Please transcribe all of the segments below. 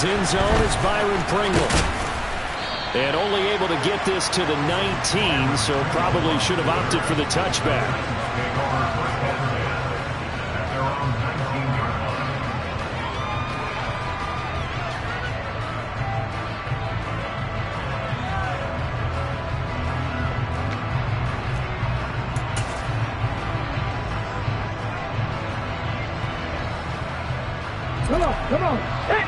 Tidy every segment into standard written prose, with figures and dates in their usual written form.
his end zone is Byron Pringle. And only able to get this to the 19, so probably should have opted for the touchback. Come on. Hey.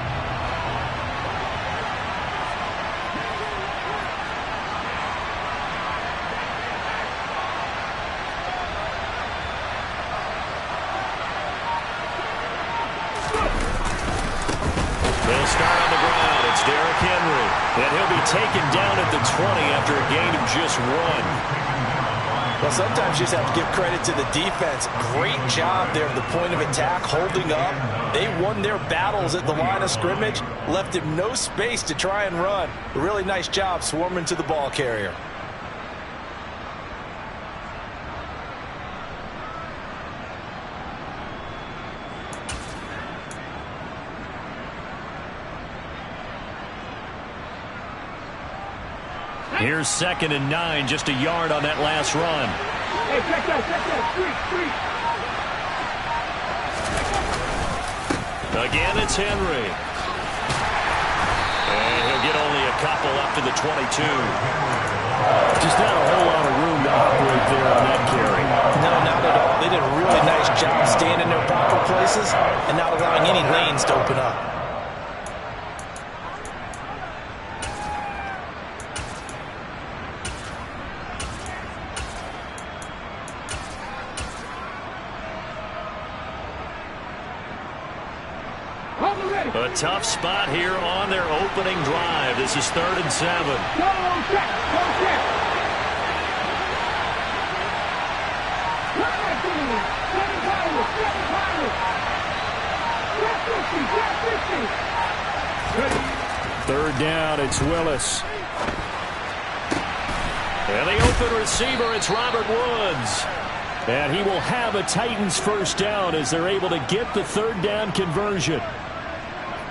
They'll start on the ground. It's Derrick Henry. And he'll be taken down at the 20 after a gain of just 1. Well, sometimes you just have to give credit to the defense. Great job there at the point of attack, holding up. They won their battles at the line of scrimmage, left him no space to try and run. A really nice job swarming to the ball carrier. Here's 2nd and 9, just a yard on that last run. Hey, check that. Street. Again, it's Henry. And he'll get only a couple up to the 22. Just not a whole lot of room to operate there on that carry. No, not at all. They did a really nice job staying in their proper places and not allowing any lanes to open up. A tough spot here on their opening drive. This is 3rd and 7. Go check. Third down, it's Willis. And the open receiver, it's Robert Woods. And he will have a Titans first down as they're able to get the 3rd down conversion.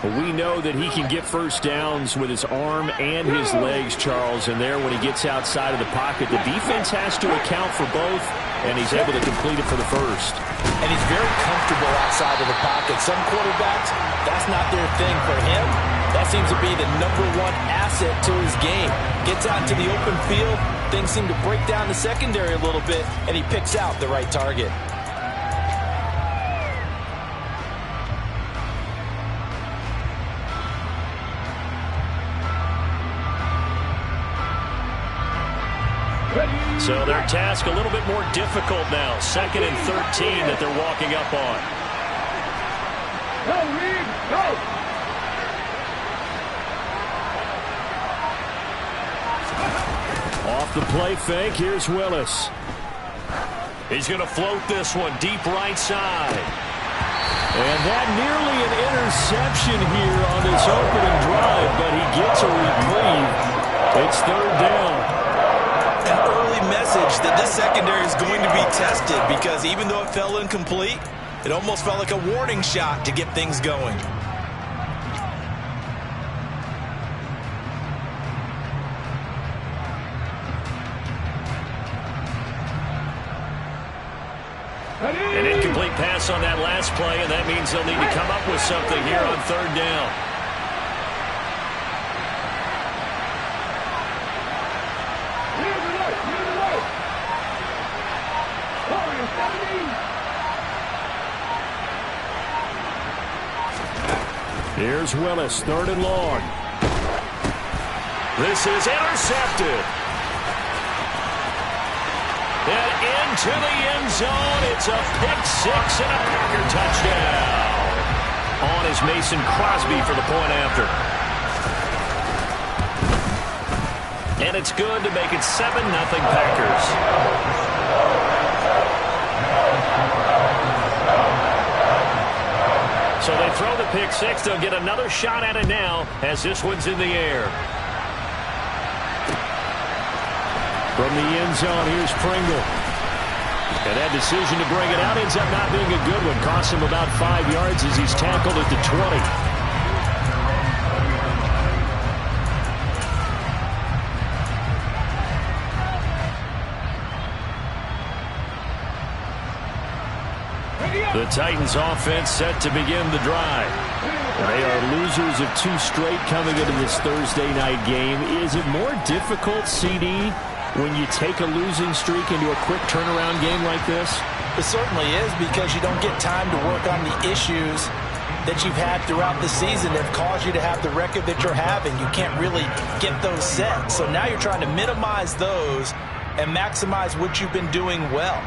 We know that he can get first downs with his arm and his legs, Charles, and there when he gets outside of the pocket, the defense has to account for both, and he's able to complete it for the first. And he's very comfortable outside of the pocket. Some quarterbacks, that's not their thing. For him, that seems to be the #1 asset to his game. Gets out into the open field, things seem to break down the secondary a little bit, and he picks out the right target. So their task a little bit more difficult now. 2nd and 13 that they're walking up on. Go, Reed, go! Off the play fake, here's Willis. He's going to float this one deep right side. And that nearly an interception here on this opening drive, but he gets a reprieve. It's 3rd down. An early message that this secondary is going to be tested, because even though it fell incomplete, it almost felt like a warning shot to get things going. An incomplete pass on that last play, and that means they'll need to come up with something here on 3rd down. Here's Willis, 3rd and long. This is intercepted. And into the end zone. It's a pick-6 and a Packer touchdown. On is Mason Crosby for the point after. And it's good to make it 7-0 Packers. So they throw the pick-6. They'll get another shot at it now as this one's in the air. From the end zone, here's Pringle. And that decision to bring it out ends up not being a good one. Costs him about 5 yards as he's tackled at the 20. The Titans offense set to begin the drive. They are losers of 2 straight coming into this Thursday night game. Is it more difficult, CD, when you take a losing streak into a quick turnaround game like this? It certainly is, because you don't get time to work on the issues that you've had throughout the season that have caused you to have the record that you're having. You can't really get those set. So now you're trying to minimize those and maximize what you've been doing well.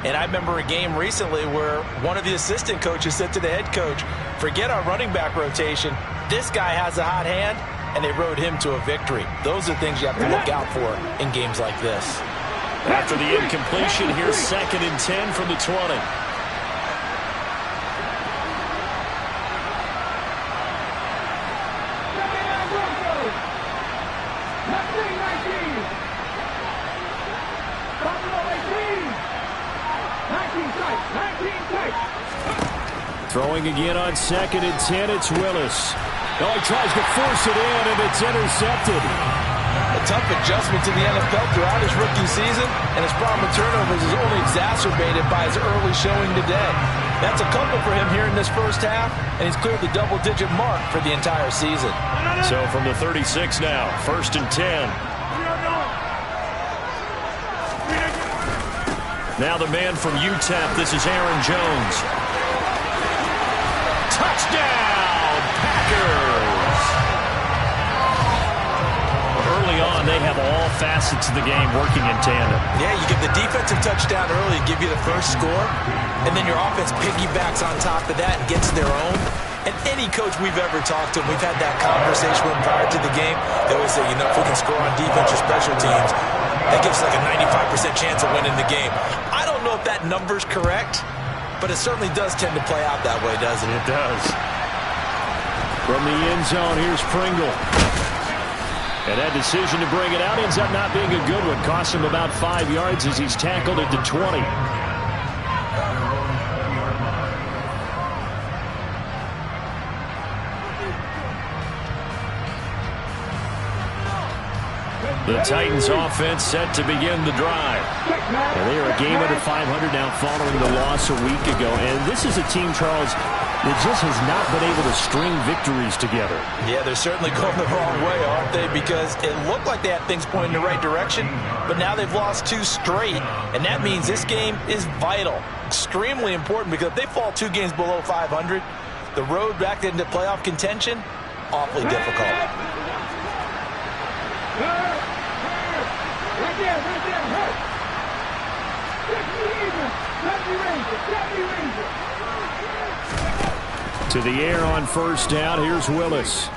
And I remember a game recently where one of the assistant coaches said to the head coach, forget our running back rotation. This guy has a hot hand, and they rode him to a victory. Those are things you have to look out for in games like this. After the incompletion, here's 2nd and 10 from the 20. Throwing again on 2nd and 10, it's Willis. Oh, he tries to force it in, and it's intercepted. A tough adjustment to the NFL throughout his rookie season, and his problem with turnovers is only exacerbated by his early showing today. That's a couple for him here in this first half, and he's cleared the double-digit mark for the entire season. So from the 36 now, 1st and 10. Now the man from UTEP, this is Aaron Jones. Touchdown, Packers! Early on, they have all facets of the game working in tandem. Yeah, you get the defensive touchdown early, give you the first score, and then your offense piggybacks on top of that and gets their own. And any coach we've ever talked to, we've had that conversation with prior to the game, they always say, you know, if we can score on defense or special teams, that gives like a 95% chance of winning the game. I don't know if that number's correct, but it certainly does tend to play out that way, doesn't it? It does. From the end zone, here's Pringle. And that decision to bring it out ends up not being a good one. Costs him about 5 yards as he's tackled at the 20. The Titans offense set to begin the drive. And they are a game under 500 now following the loss a week ago. And this is a team, Charles, that just has not been able to string victories together. Yeah, they're certainly going the wrong way, aren't they? Because it looked like they had things pointing in the right direction, but now they've lost 2 straight. And that means this game is vital, extremely important, because if they fall 2 games below 500, the road back into playoff contention, awfully difficult. Right there, hurt. To the air on 1st down, here's Willis.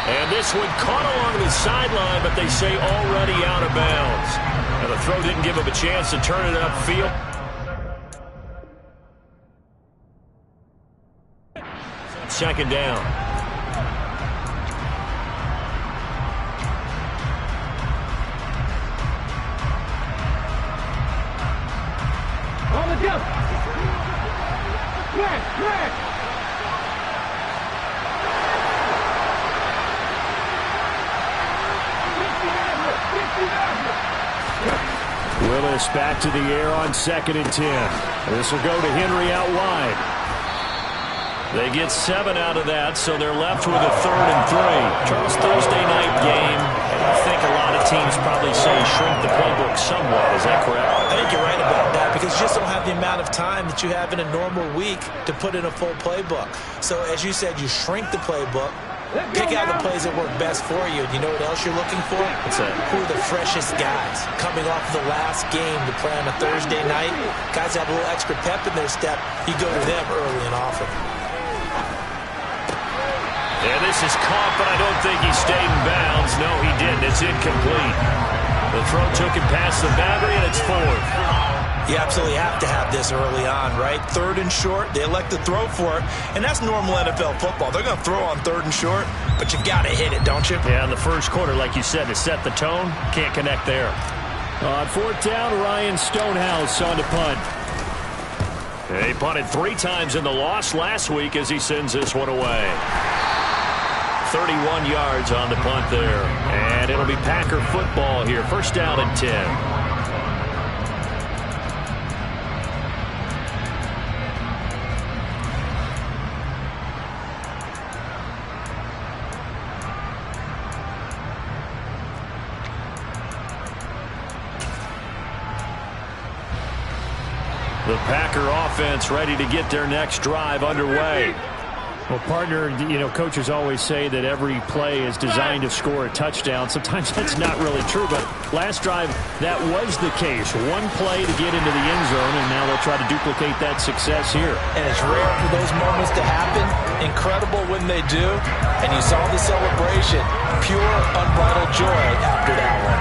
And this one caught along the sideline, but they say already out of bounds. And the throw didn't give him a chance to turn it upfield. 2nd down. On the jump. Crack. Willis back to the air on 2nd and 10. This will go to Henry out wide. They get 7 out of that, so they're left with a 3rd and 3. Charles, Thursday night game. I think a lot of teams probably say shrink the playbook somewhat. Is that correct? I think you're right about that, because you just don't have the amount of time that you have in a normal week to put in a full playbook. So as you said, you shrink the playbook, pick out the plays that work best for you. And you know what else you're looking for? What's that? Who are the freshest guys coming off the last game to play on a Thursday night? Guys have a little extra pep in their step. You go to them early and often. And this is caught, but I don't think he stayed in bounds. No, he didn't. It's incomplete. The throw took him past the boundary, and it's 4th. You absolutely have to have this early on, right? 3rd and short, they elect to throw for it, and that's normal NFL football. They're going to throw on 3rd and short, but you got to hit it, don't you? Yeah, in the first quarter, like you said, to set the tone, can't connect there. On 4th down, Ryan Stonehouse on to punt. He punted 3 times in the loss last week as he sends this one away. 31 yards on the punt there. And it'll be Packer football here. 1st down and 10. The Packer offense ready to get their next drive underway. Well, partner, you know, coaches always say that every play is designed to score a touchdown. Sometimes that's not really true, but last drive, that was the case. One play to get into the end zone, and now they'll try to duplicate that success here. And it's rare for those moments to happen. Incredible when they do. And you saw the celebration. Pure, unbridled joy after that one.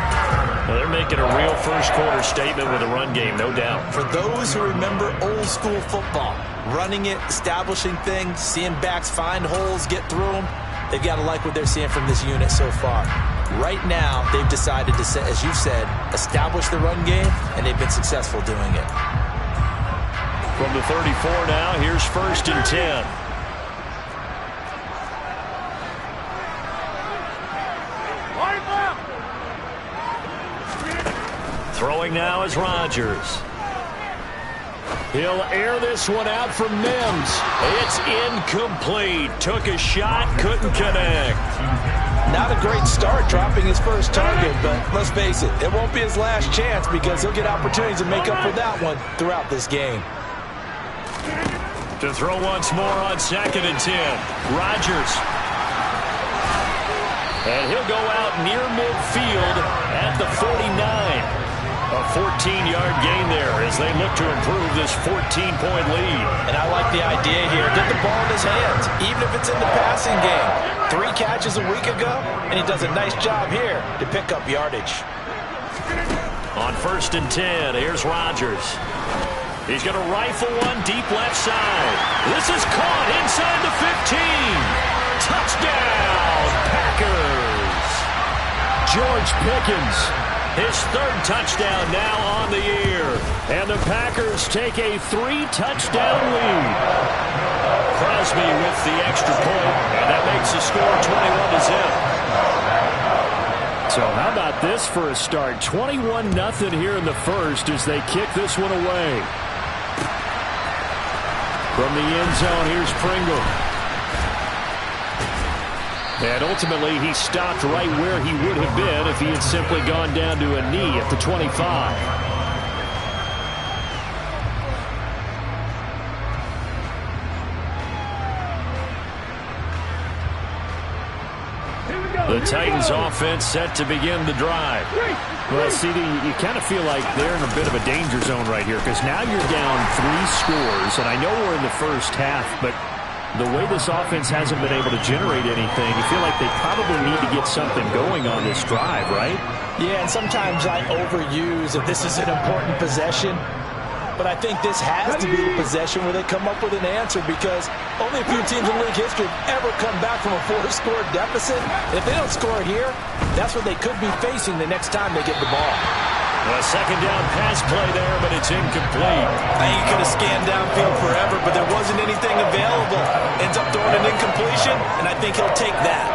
Well, they're making a real first-quarter statement with a run game, no doubt. For those who remember old-school football, running it, establishing things, seeing backs find holes, get through them, they've got to like what they're seeing from this unit so far. Right now, they've decided to, as you said, establish the run game, and they've been successful doing it. From the 34 now, here's 1st and 10. Throwing now is Rodgers. He'll air this one out from Mims. It's incomplete. Took a shot, couldn't connect. Not a great start dropping his first target, but let's face it, it won't be his last chance because he'll get opportunities to make up for that one throughout this game. To throw once more on 2nd and 10. Rodgers. And he'll go out near midfield at the 49. A 14-yard gain there as they look to improve this 14-point lead. And I like the idea here. Get the ball in his hands, even if it's in the passing game. 3 catches a week ago, and he does a nice job here to pick up yardage. On 1st and 10, here's Rodgers. He's going to rifle one deep left side. This is caught inside the 15. Touchdown, Packers. George Pickens. His 3rd touchdown now on the year. And the Packers take a 3-touchdown lead. Crosby with the extra point, and that makes the score 21-0. So how about this for a start? 21-0 here in the first as they kick this one away. From the end zone, here's Pringle. And ultimately, he stopped right where he would have been if he had simply gone down to a knee at the 25. The Titans offense set to begin the drive. Well, CD, you kind of feel like they're in a bit of a danger zone right here because now you're down 3 scores, and I know we're in the first half, but the way this offense hasn't been able to generate anything, you feel like they probably need to get something going on this drive, right? Yeah, and sometimes I overuse that this is an important possession. But I think this has to be the possession where they come up with an answer because only a few teams in league history have ever come back from a 4-score deficit. And if they don't score here, that's what they could be facing the next time they get the ball. A 2nd down pass play there, but it's incomplete. I think he could have scanned downfield forever, but there wasn't anything available. Ends up throwing an incompletion, and I think he'll take that.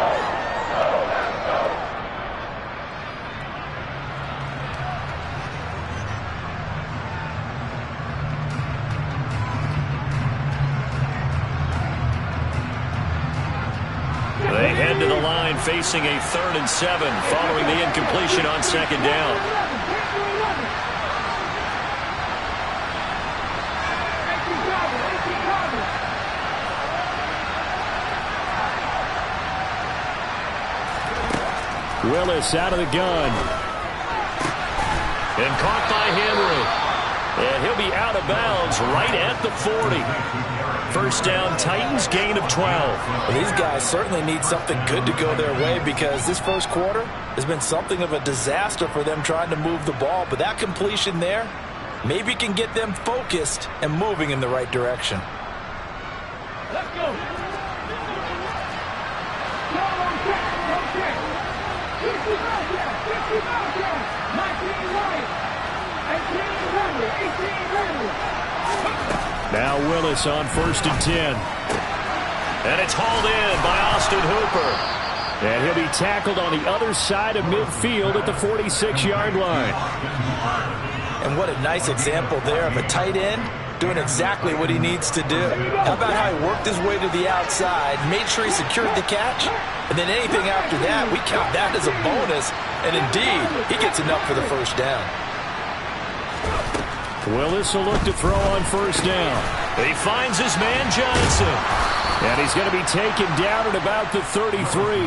They head to the line facing a 3rd and 7 following the incompletion on 2nd down. Willis out of the gun. And caught by Henry. And he'll be out of bounds right at the 40. 1st down, Titans, gain of 12. Well, these guys certainly need something good to go their way because this first quarter has been something of a disaster for them trying to move the ball. But that completion there maybe can get them focused and moving in the right direction. Let's go. Now Willis on 1st and 10. And it's hauled in by Austin Hooper. And he'll be tackled on the other side of midfield at the 46-yard line. And what a nice example there of a tight end doing exactly what he needs to do. How about how he worked his way to the outside, made sure he secured the catch, and then anything after that, we count that as a bonus. And indeed, he gets enough for the 1st down. Willis will look to throw on first down. He finds his man Johnson. And he's going to be taken down at about the 33.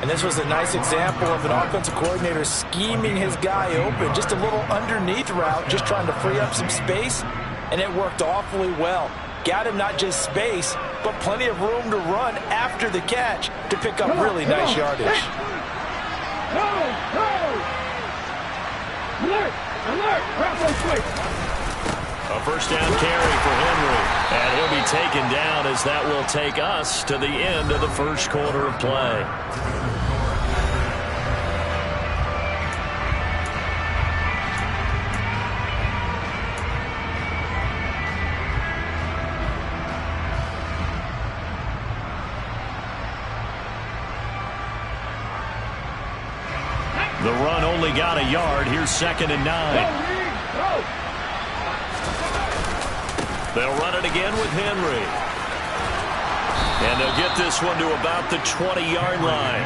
And this was a nice example of an offensive coordinator scheming his guy open. Just a little underneath route, just trying to free up some space. And it worked awfully well. Got him not just space, but plenty of room to run after the catch to pick up really nice yardage. A first down carry for Henry. And he'll be taken down as that will take us to the end of the first quarter of play. The run only got a yard. Here's 2nd and 9. They'll run it again with Henry. And they'll get this one to about the 20-yard line.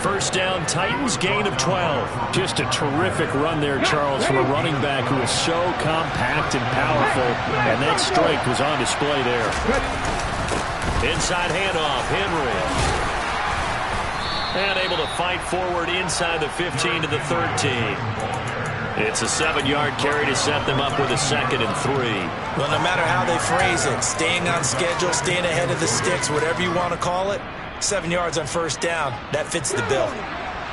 First down, Titans, gain of 12. Just a terrific run there, Charles, from a running back who is so compact and powerful. And that strength was on display there. Inside handoff, Henry. And able to fight forward inside the 15 to the 13. It's a 7-yard carry to set them up with a 2nd and 3. Well, no matter how they phrase it, staying on schedule, staying ahead of the sticks, whatever you want to call it, 7 yards on first down, that fits the bill.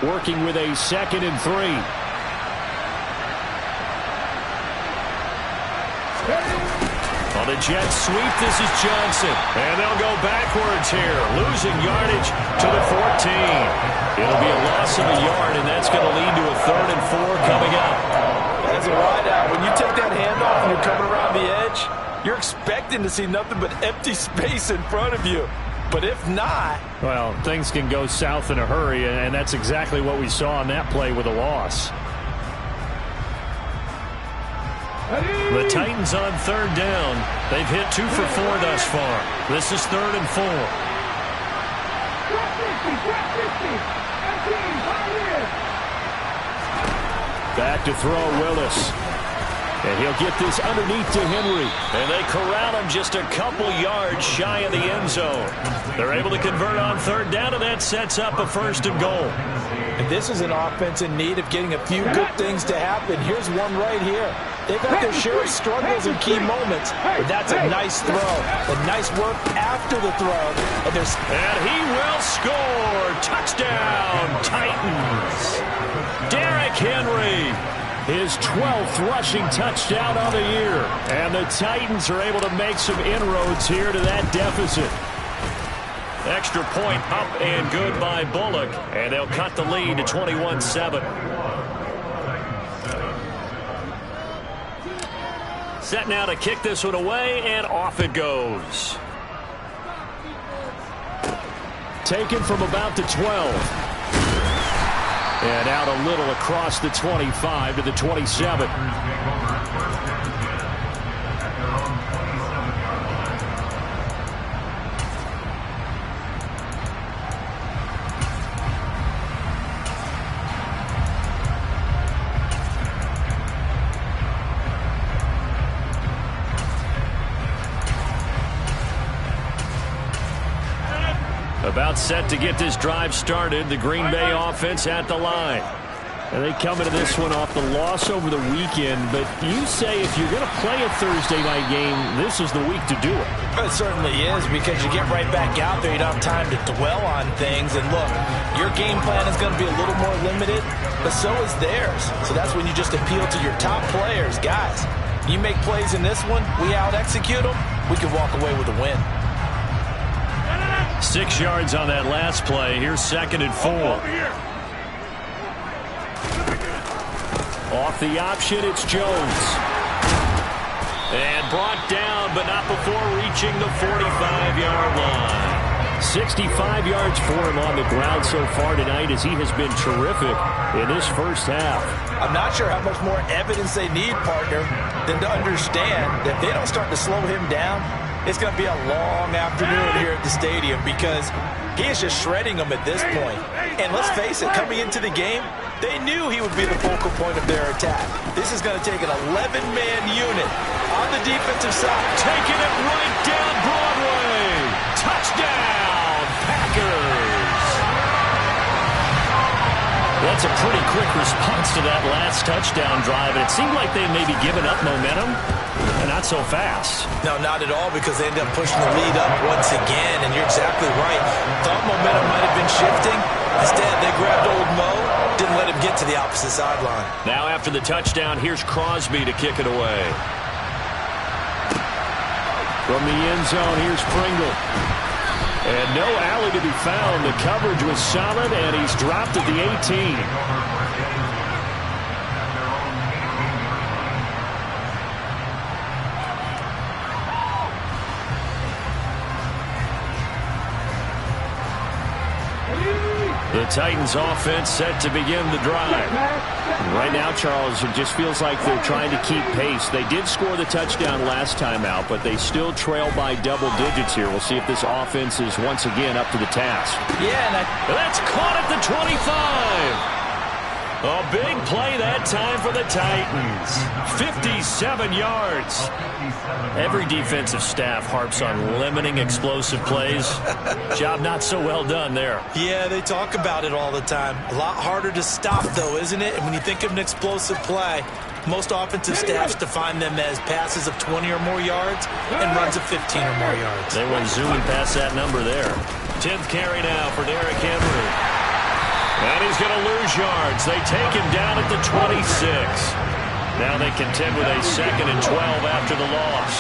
Working with a 2nd and 3. On the jet sweep, this is Johnson. And they'll go backwards here, losing yardage to the 14. It'll be a loss of a yard, and that's going to lead to a 3rd and 4 coming up. As a wideout, when you take that handoff and you're coming around the edge, you're expecting to see nothing but empty space in front of you. But if not... Well, things can go south in a hurry, and that's exactly what we saw on that play with a loss. The Titans on 3rd down. They've hit 2 for 4 thus far. This is 3rd and 4. Back to throw Willis. And he'll get this underneath to Henry. And they corral him just a couple yards shy of the end zone. They're able to convert on 3rd down, and that sets up a 1st and goal. And this is an offense in need of getting a few good things to happen. Here's one right here. They've got their share of struggles in key moments, but that's a nice throw. A nice work after the throw. And he will score. Touchdown, Titans. Derrick Henry, his 12th rushing touchdown on the year. And the Titans are able to make some inroads here to that deficit. Extra point up and good by Bullock. And they'll cut the lead to 21-7. Set now to kick this one away, and off it goes. Taken from about the 12. And out a little across the 25 to the 27. About set to get this drive started. The Green Bay offense at the line. And they come into this one off the loss over the weekend. But you say if you're going to play a Thursday night game, this is the week to do it. It certainly is, because you get right back out there. You don't have time to dwell on things. And look, your game plan is going to be a little more limited, but so is theirs. So that's when you just appeal to your top players. Guys, you make plays in this one, we out-execute them, we can walk away with a win. 6 yards on that last play. Here's 2nd and 4. Off the option, it's Jones. And brought down, but not before reaching the 45-yard line. 65 yards for him on the ground so far tonight, as he has been terrific in this first half. I'm not sure how much more evidence they need, partner, than to understand that if they don't start to slow him down, it's going to be a long afternoon here at the stadium because he is just shredding them at this point. And let's face it, coming into the game, they knew he would be the focal point of their attack. This is going to take an 11-man unit on the defensive side. Taking it right down Broadway. Touchdown, Packers. That's a pretty quick response to that last touchdown drive, and it seemed like they maybe given up momentum, and not so fast. No, not at all, because they ended up pushing the lead up once again, and you're exactly right. Thought momentum might have been shifting. Instead, they grabbed old Mo, didn't let him get to the opposite sideline. Now after the touchdown, here's Crosby to kick it away. From the end zone, here's Pringle. And no alley to be found. The coverage was solid, and he's dropped at the 18. The Titans offense set to begin the drive. Right now, Charles, it just feels like they're trying to keep pace. They did score the touchdown last time out, but they still trail by double digits here. We'll see if this offense is once again up to the task. Yeah, and that's caught at the 25. A big play that time for the Titans. 57 yards. Every defensive staff harps on limiting explosive plays. Job not so well done there. Yeah, they talk about it all the time. A lot harder to stop, though, isn't it? And when you think of an explosive play, most offensive staffs define them as passes of 20 or more yards and runs of 15 or more yards. They went zooming past that number there. 10th carry now for Derrick Henry. And he's going to lose yards. They take him down at the 26. Now they contend with a 2nd and 12 after the loss.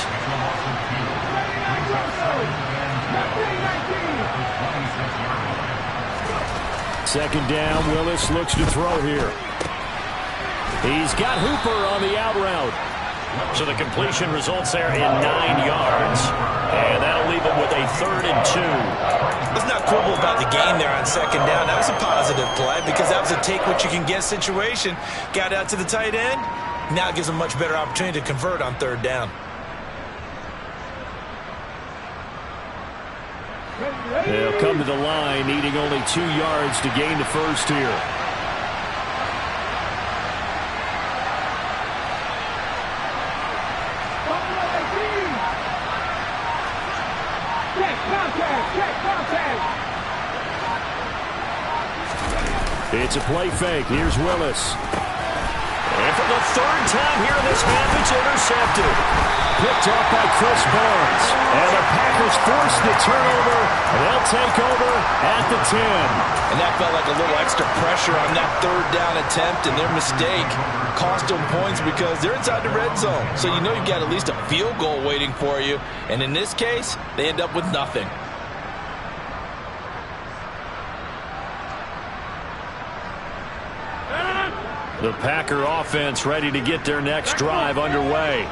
Second down, Willis looks to throw here. He's got Hooper on the out route. So the completion results there in 9 yards. And that'll leave him with a 3rd and 2. Let's not quibble about the gain there on second down. That was a positive play because that was a take-what-you-can-get situation. Got out to the tight end. Now it gives them a much better opportunity to convert on 3rd down. They'll come to the line, needing only 2 yards to gain the first here. It's a play fake. Here's Willis. And for the 3rd time here in this half, it's intercepted. Picked off by Chris Barnes. And the Packers force the turnover. They'll take over at the 10. And that felt like a little extra pressure on that 3rd down attempt, and their mistake cost them points because they're inside the red zone. So you know you've got at least a field goal waiting for you. And in this case, they end up with nothing. The Packer offense ready to get their next drive underway.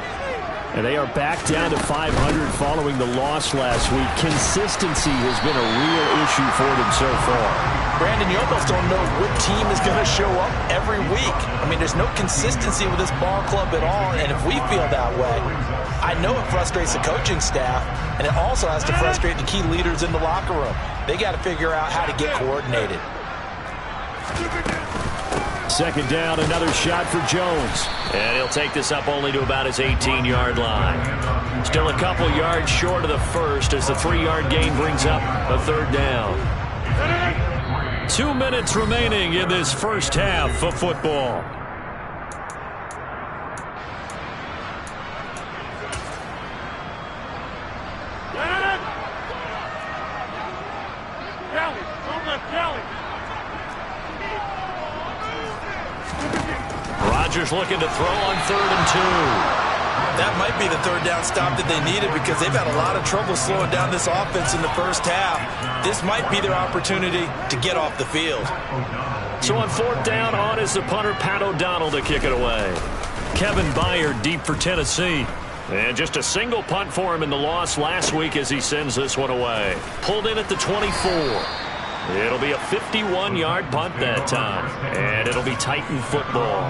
And they are back down to 500 following the loss last week. Consistency has been a real issue for them so far. Brandon, you almost don't know what team is going to show up every week. I mean, there's no consistency with this ball club at all, and if we feel that way, I know it frustrates the coaching staff, and it also has to frustrate the key leaders in the locker room. They got to figure out how to get coordinated. Second down, another shot for Jones. And he'll take this up only to about his 18-yard line. Still a couple yards short of the first as the 3-yard gain brings up a 3rd down. 2 minutes remaining in this first half of football. Rodgers looking to throw on 3rd and 2. That might be the 3rd down stop that they needed because they've had a lot of trouble slowing down this offense in the first half. This might be their opportunity to get off the field. So on 4th down, on is the punter, Pat O'Donnell, to kick it away. Kevin Byard deep for Tennessee. And just a single punt for him in the loss last week as he sends this one away. Pulled in at the 24. It'll be a 51-yard punt that time. And it'll be Titan football.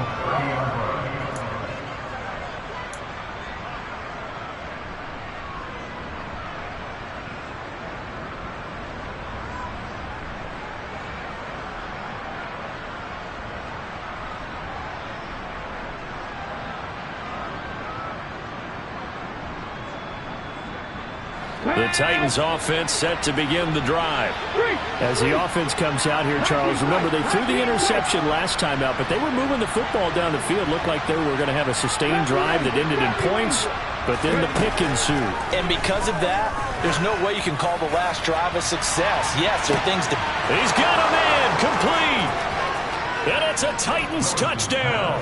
The Titans offense set to begin the drive. As the offense comes out here, Charles, remember they threw the interception last time out, but they were moving the football down the field. Looked like they were going to have a sustained drive that ended in points, but then the pick ensued. And because of that, there's no way you can call the last drive a success. Yes, there are things to... He's got a man complete. And it's a Titans touchdown.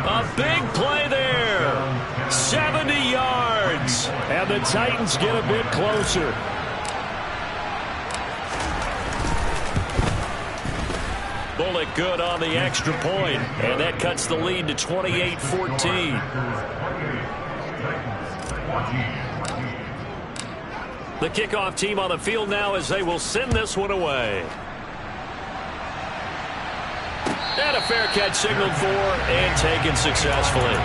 A big play there. 70 yards. And the Titans get a bit closer. Bullock good on the extra point. And that cuts the lead to 28-14. The kickoff team on the field now as they will send this one away. And a fair catch signaled for and taken successfully.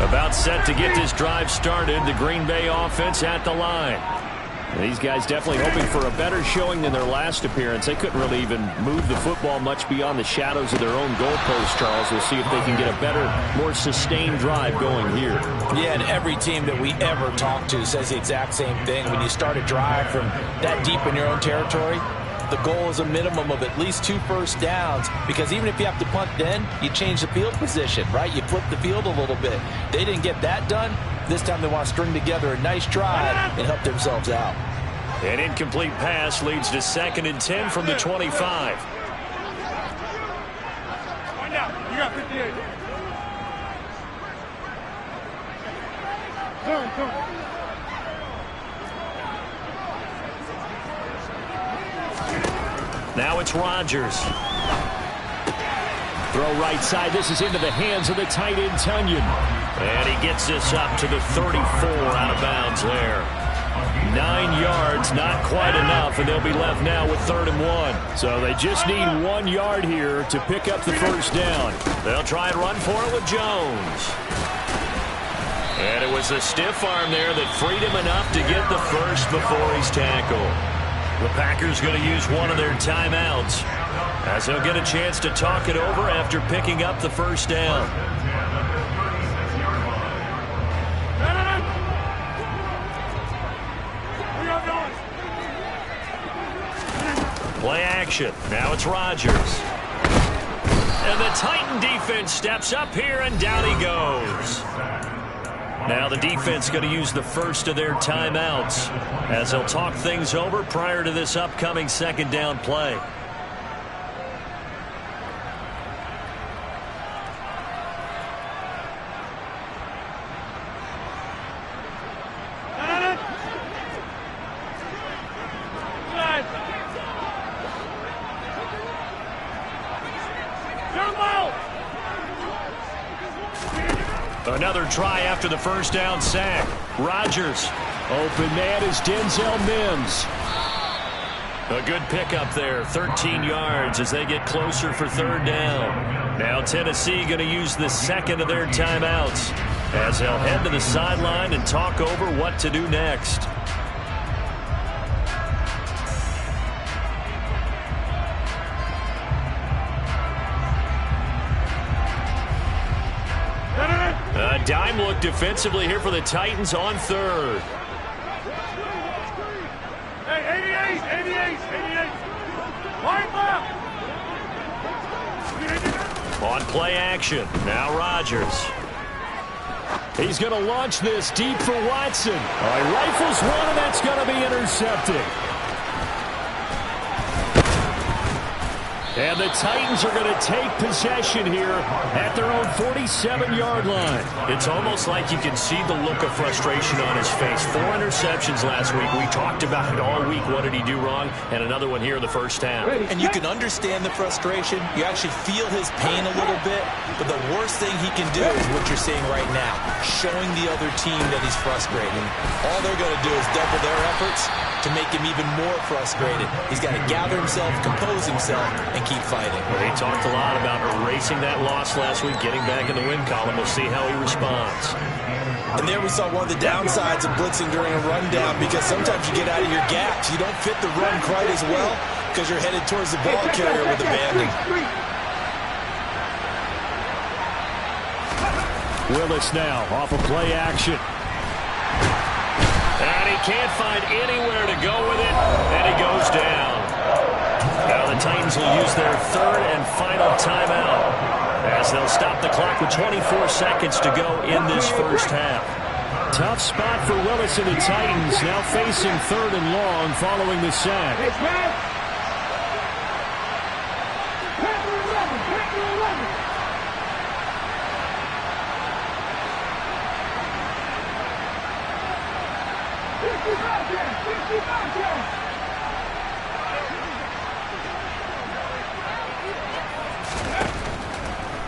About set to get this drive started. The Green Bay offense at the line. These guys definitely hoping for a better showing than their last appearance. They couldn't really even move the football much beyond the shadows of their own goalpost, Charles. We'll see if they can get a better, more sustained drive going here. Yeah, and every team that we ever talk to says the exact same thing. When you start a drive from that deep in your own territory, the goal is a minimum of at least 2 first downs, because even if you have to punt then, you change the field position, right? You flip the field a little bit. They didn't get that done. This time they want to string together a nice drive and help themselves out. An incomplete pass leads to 2nd and 10 from the 25. Find out. You got 58. Come. Now it's Rodgers. Throw right side. This is into the hands of the tight end, Tunyon. And he gets this up to the 34 out of bounds there. 9 yards, not quite enough, and they'll be left now with 3rd and 1. So they just need 1 yard here to pick up the first down. They'll try and run for it with Jones. And it was a stiff arm there that freed him enough to get the first before he's tackled. The Packers going to use one of their timeouts as they'll get a chance to talk it over after picking up the first down. Play action. Now it's Rodgers. And the Titan defense steps up here, and down he goes. Now the defense going to use the first of their timeouts as they'll talk things over prior to this upcoming 2nd down play. Another try after the first down sack. Rodgers. Open man is Denzel Mims. A good pickup there. 13 yards as they get closer for 3rd down. Now Tennessee going to use the 2nd of their timeouts as they'll head to the sideline and talk over what to do next. A dime look defensively here for the Titans on 3rd. Hey, 88. Line left. On play action. Now Rodgers. He's going to launch this deep for Watson. He rifles one, and that's going to be intercepted. And the Titans are going to take possession here at their own 47-yard line. It's almost like you can see the look of frustration on his face. 4 interceptions last week. We talked about it all week. What did he do wrong? And another one here in the first half. And you can understand the frustration. You actually feel his pain a little bit. But the worst thing he can do is what you're seeing right now, showing the other team that he's frustrated. All they're going to do is double their efforts to make him even more frustrated. He's got to gather himself, compose himself, and keep fighting. Well, they talked a lot about erasing that loss last week, getting back in the win column. We'll see how he responds. And there we saw one of the downsides of blitzing during a rundown, because sometimes you get out of your gaps. You don't fit the run quite as well because you're headed towards the ball carrier with abandon. Willis now off of play action. And he can't find anywhere to go with it, and he goes down. Now the Titans will use their third and final timeout as they'll stop the clock with 24 seconds to go in this first half. Tough spot for Willis and the Titans, now facing third and long following the sack.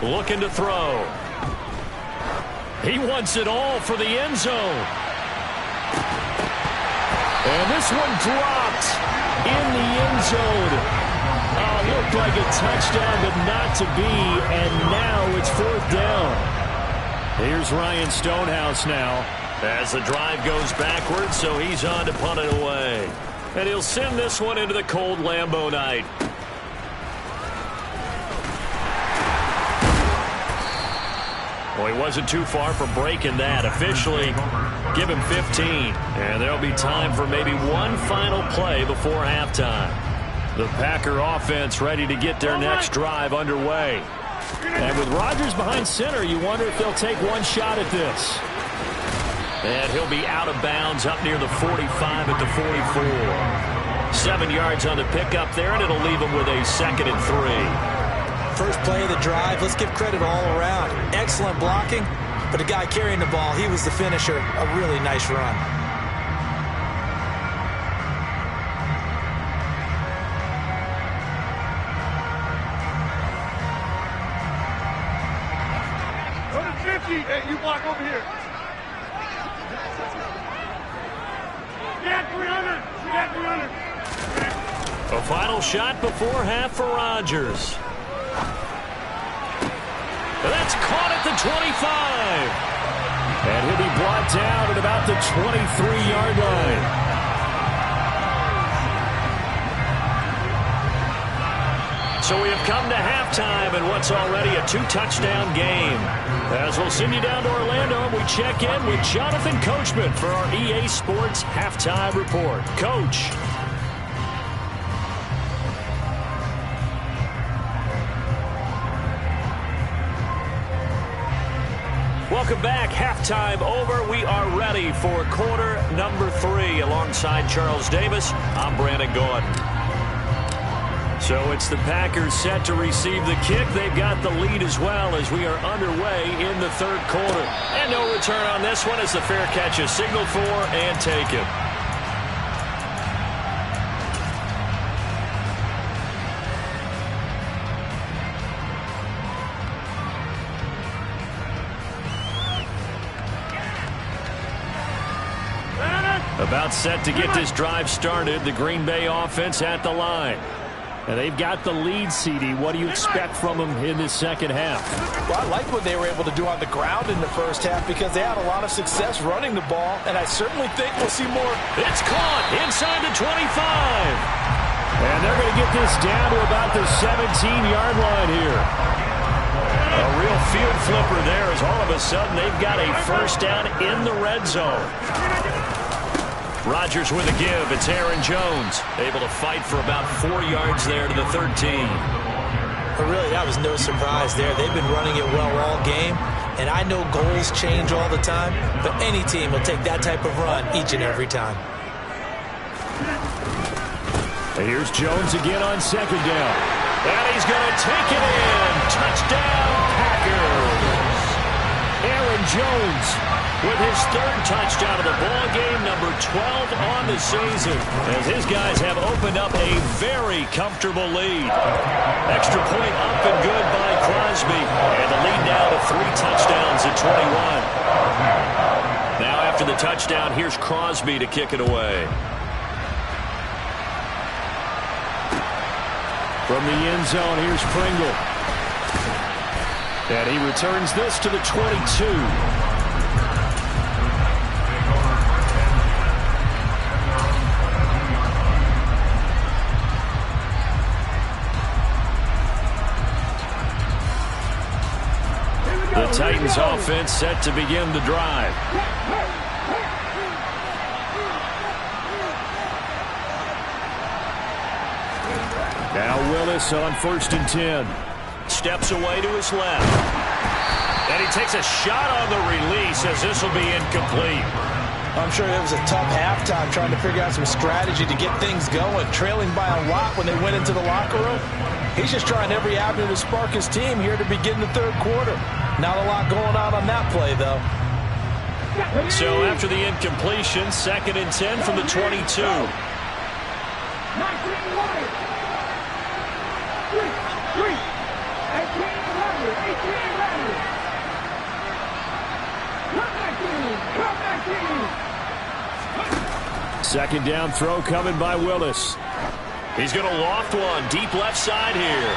Looking to throw. He wants it all for the end zone. And this one dropped in the end zone. Looked like a touchdown, but not to be. And now it's fourth down. Here's Ryan Stonehouse now as the drive goes backwards, so he's on to punt it away. And he'll send this one into the cold Lambeau night. Well, he wasn't too far from breaking that. Officially, give him 15. And there'll be time for maybe one final play before halftime. The Packer offense ready to get their next drive underway. And with Rodgers behind center, you wonder if they'll take one shot at this. And he'll be out of bounds up near the 45 at the 44. 7 yards on the pickup there, and it'll leave him with a 2nd and 3. First play of the drive, let's give credit all around. Excellent blocking, but the guy carrying the ball, he was the finisher. A really nice run. Go to 50. Hey, you block over here. Get 300. Get 300. A final shot before half for Rodgers. That's caught at the 25. And he'll be brought down at about the 23-yard line. So we have come to halftime in what's already a 2-touchdown game. As we'll send you down to Orlando, and we check in with Jonathan Coachman for our EA Sports Halftime Report. Coach. Welcome back. Halftime over. We are ready for quarter number 3. Alongside Charles Davis, I'm Brandon Gordon. So it's the Packers set to receive the kick. They've got the lead as well as we are underway in the third quarter. And no return on this one as the fair catch is signaled for and taken. About set to get this drive started. The Green Bay offense at the line. And they've got the lead, CD. What do you expect from them in this second half? Well, I like what they were able to do on the ground in the first half because they had a lot of success running the ball, and I certainly think we'll see more. It's caught inside the 25. And they're going to get this down to about the 17-yard line here. A real field flipper there as all of a sudden they've got a first down in the red zone. Rodgers with a give. It's Aaron Jones. Able to fight for about 4 yards there to the 13. But really, that was no surprise there. They've been running it well all game. And I know goals change all the time, but any team will take that type of run each and every time. And here's Jones again on second down. And he's going to take it in. Touchdown, Packers. Aaron Jones with his third touchdown of the ball game, number 12 on the season, as his guys have opened up a very comfortable lead. Extra point up and good by Crosby, and the lead now to 3 touchdowns at 21. Now after the touchdown, here's Crosby to kick it away. From the end zone, here's Pringle. And he returns this to the 22. The Titans offense set to begin the drive. Now Willis on 1st and 10. Steps away to his left. And he takes a shot on the release as this will be incomplete. I'm sure it was a tough halftime trying to figure out some strategy to get things going. Trailing by a lot when they went into the locker room. He's just trying every avenue to spark his team here to begin the 3rd quarter. Not a lot going on that play, though. So after the incompletion, 2nd and 10 from the 22. Second down throw coming by Willis. He's going to loft one deep left side here.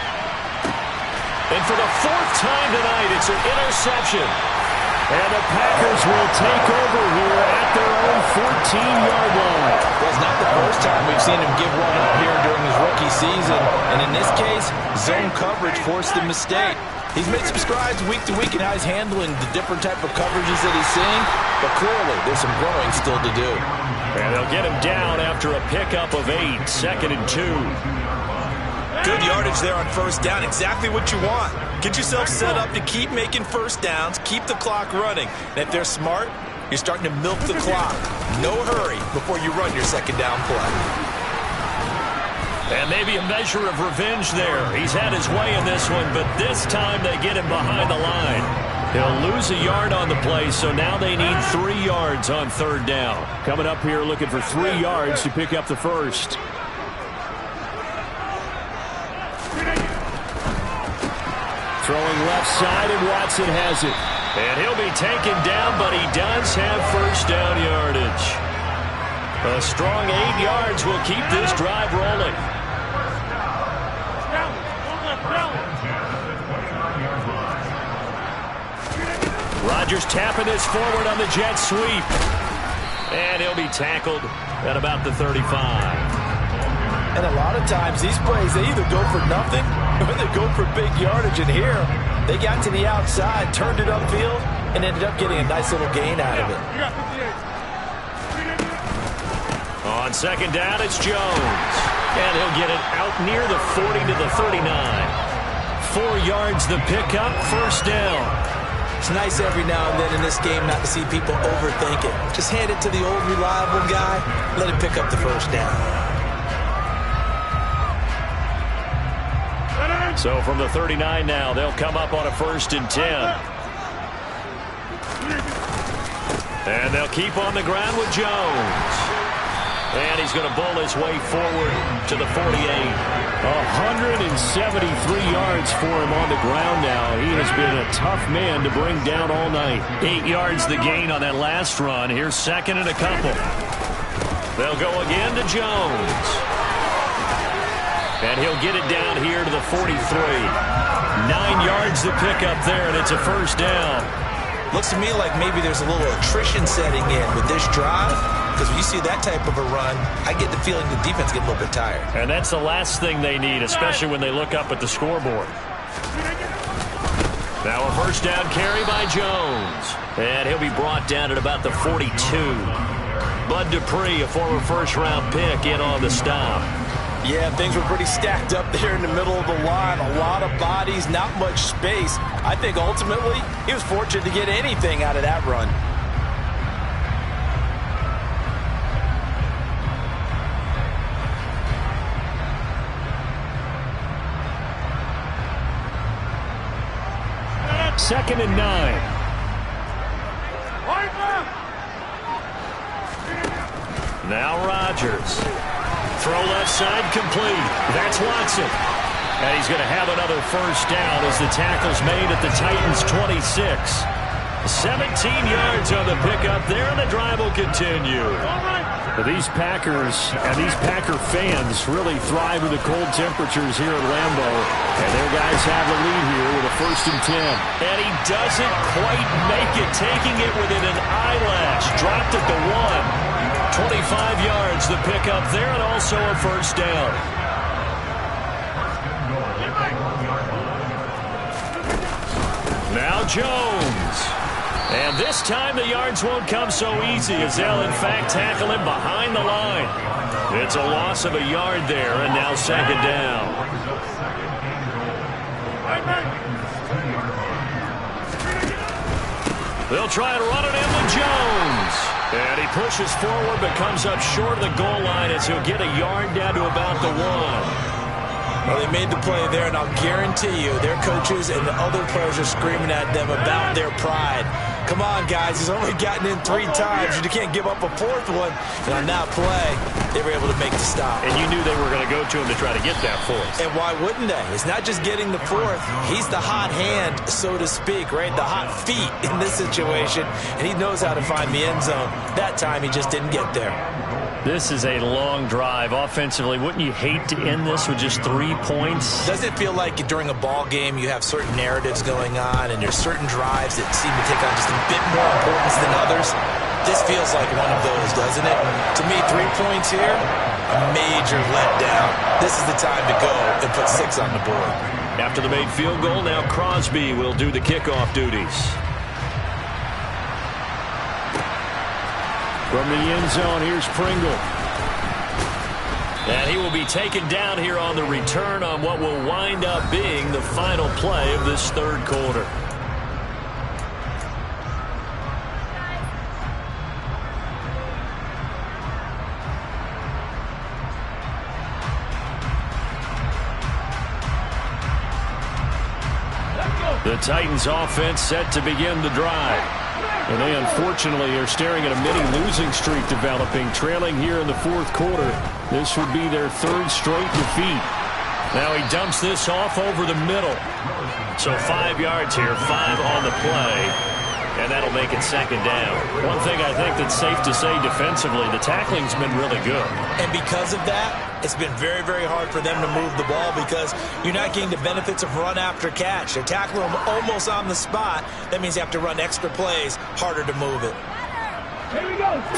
And for the 4th time tonight, it's an interception. And the Packers will take over here at their own 14-yard line. Well, it's not the first time we've seen him give one up here during his rookie season. And in this case, zone coverage forced the mistake. He's made some strides week to week in how he's handling the different type of coverages that he's seeing. But clearly, there's some growing still to do. And they'll get him down after a pickup of 8, 2nd and 2. Good yardage there on 1st down. Exactly what you want. Get yourself set up to keep making 1st downs, keep the clock running. And if they're smart, you're starting to milk the clock. No hurry before you run your 2nd down play. And maybe a measure of revenge there. He's had his way in this one, but this time they get him behind the line. He'll lose a yard on the play, so now they need 3 yards on 3rd down. Coming up here looking for 3 yards to pick up the first. Throwing left side, and Watson has it. And he'll be taken down, but he does have 1st down yardage. A strong 8 yards will keep this drive rolling. Rodgers tapping this forward on the jet sweep. And he'll be tackled at about the 35. And a lot of times these plays, they either go for nothing or they go for big yardage. And here, they got to the outside, turned it upfield, and ended up getting a nice little gain out of it. On 2nd down, it's Jones. And he'll get it out near the 40 to the 39. 4 yards the pickup, 1st down. It's nice every now and then in this game not to see people overthink it. Just hand it to the old reliable guy, let him pick up the 1st down. So from the 39 now, they'll come up on a 1st and 10. And they'll keep on the ground with Jones. And he's going to bowl his way forward to the 48. 173 yards for him on the ground now. He has been a tough man to bring down all night. 8 yards the gain on that last run. Here's 2nd and a couple. They'll go again to Jones. And he'll get it down here to the 43. 9 yards to pick up there, and it's a 1st down. Looks to me like maybe there's a little attrition setting in with this drive. Because when you see that type of a run, I get the feeling the defense get a little bit tired. And that's the last thing they need, especially when they look up at the scoreboard. Now a 1st down carry by Jones. And he'll be brought down at about the 42. Bud Dupree, a former 1st-round pick, in on the stop. Yeah, things were pretty stacked up there in the middle of the line. A lot of bodies, not much space. I think ultimately he was fortunate to get anything out of that run. 2nd and 9. Now Rodgers. Throw left side complete. That's Watson. And he's going to have another first down as the tackle's made at the Titans' 26. 17 yards on the pickup there, and the drive will continue. These Packers and these Packer fans really thrive in the cold temperatures here at Lambeau. And their guys have the lead here with a 1st and 10. And he doesn't quite make it, taking it within an eyelash. Dropped at the 1. 25 yards, the pickup there, and also a first down. Now Jones. And this time the yards won't come so easy as they'll in fact tackle him behind the line. It's a loss of a yard there, and now 2nd down. They'll try and run it in with Jones. And he pushes forward but comes up short of the goal line as he'll get a yard down to about the 1. Well, they made the play there, and I'll guarantee you their coaches and the other players are screaming at them about their pride. Come on, guys. He's only gotten in 3 times. You can't give up a 4th one. And on that play, they were able to make the stop. And you knew they were going to go to him to try to get that 4th. And why wouldn't they? It's not just getting the 4th. He's the hot hand, so to speak, right? The hot feet in this situation. And he knows how to find the end zone. That time, he just didn't get there. This is a long drive offensively. Wouldn't you hate to end this with just 3 points? Does it feel like during a ball game you have certain narratives going on and there's certain drives that seem to take on just a bit more importance than others? This feels like one of those, doesn't it? To me, 3 points here, a major letdown. This is the time to go and put 6 on the board. After the made field goal, now Crosby will do the kickoff duties. From the end zone, here's Pringle. And he will be taken down here on the return on what will wind up being the final play of this 3rd quarter. The Titans offense set to begin the drive. And they unfortunately are staring at a mini losing streak developing, trailing here in the 4th quarter. This would be their 3rd straight defeat. Now he dumps this off over the middle. So 5 yards here, 5 on the play. And that'll make it 2nd down. One thing I think that's safe to say defensively, the tackling's been really good. And because of that, it's been very, very hard for them to move the ball because you're not getting the benefits of run after catch. They tackle them almost on the spot. That means you have to run extra plays, harder to move it.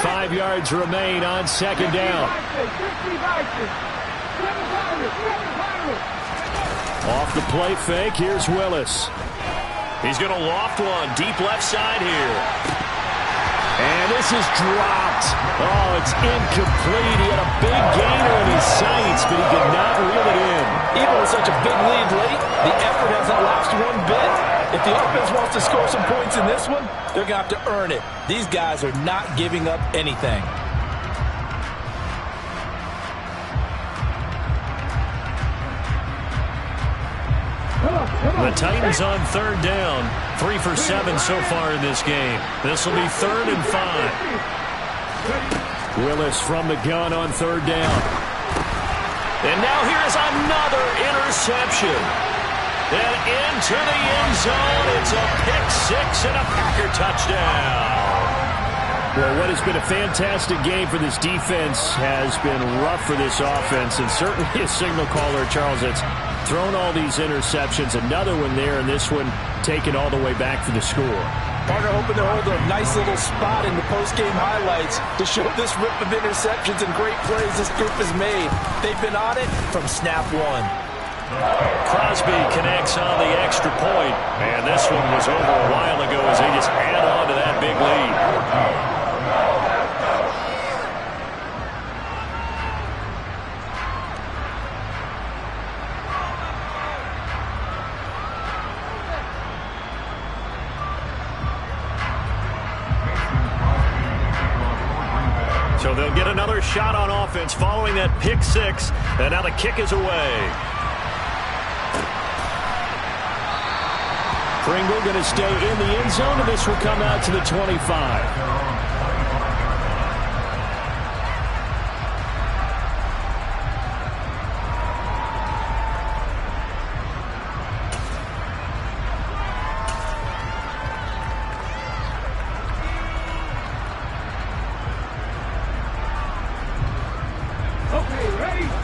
5 yards remain on 2nd down. Off the play fake, here's Willis. He's going to loft one deep left side here. And this is dropped. Oh, it's incomplete. He had a big gainer in his sights, but he did not reel it in. Even with such a big lead late, the effort hasn't lapsed one bit. If the offense wants to score some points in this one, they're going to have to earn it. These guys are not giving up anything. The Titans on 3rd down. 3 for 7 so far in this game. This will be 3rd and 5. Willis from the gun on 3rd down. And now here's another interception. And into the end zone. It's a pick-6 and a Packer touchdown. Well, what has been a fantastic game for this defense has been rough for this offense, and certainly a signal caller, Charles, that's thrown all these interceptions. Another one there, and this one taken all the way back for the score. Parker hoping to hold a nice little spot in the post-game highlights to show this rip of interceptions and great plays this group has made. They've been on it from snap 1. Crosby connects on the extra point, and this one was over a while ago as they just add on to that big lead. So they'll get another shot on offense following that pick-6, and now the kick is away. Pringle going to stay in the end zone, and this will come out to the 25.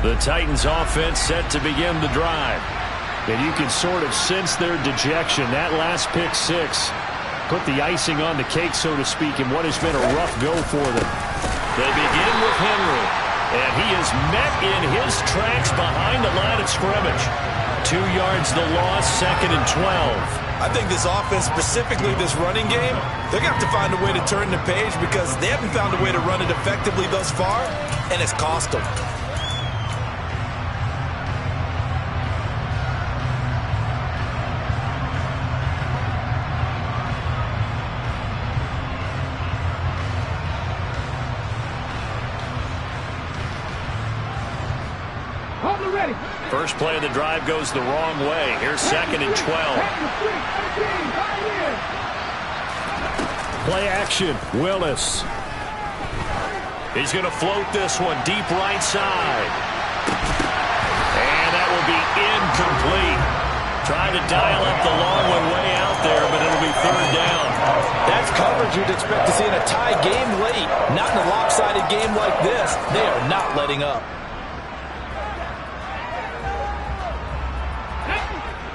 The Titans offense set to begin the drive. And you can sort of sense their dejection. That last pick six put the icing on the cake, so to speak, in what has been a rough go for them. They begin with Henry, and he is met in his tracks behind the line of scrimmage. 2 yards the loss, 2nd and 12. I think this offense, specifically this running game, they're going to have to find a way to turn the page because they haven't found a way to run it effectively thus far, and it's cost them. First play of the drive goes the wrong way. Here's 2nd and 12. Play action. Willis. He's going to float this one deep right side. And that will be incomplete. Trying to dial up the long one way out there, but it'll be 3rd down. That's coverage you'd expect to see in a tie game late. Not in a lopsided game like this. They are not letting up.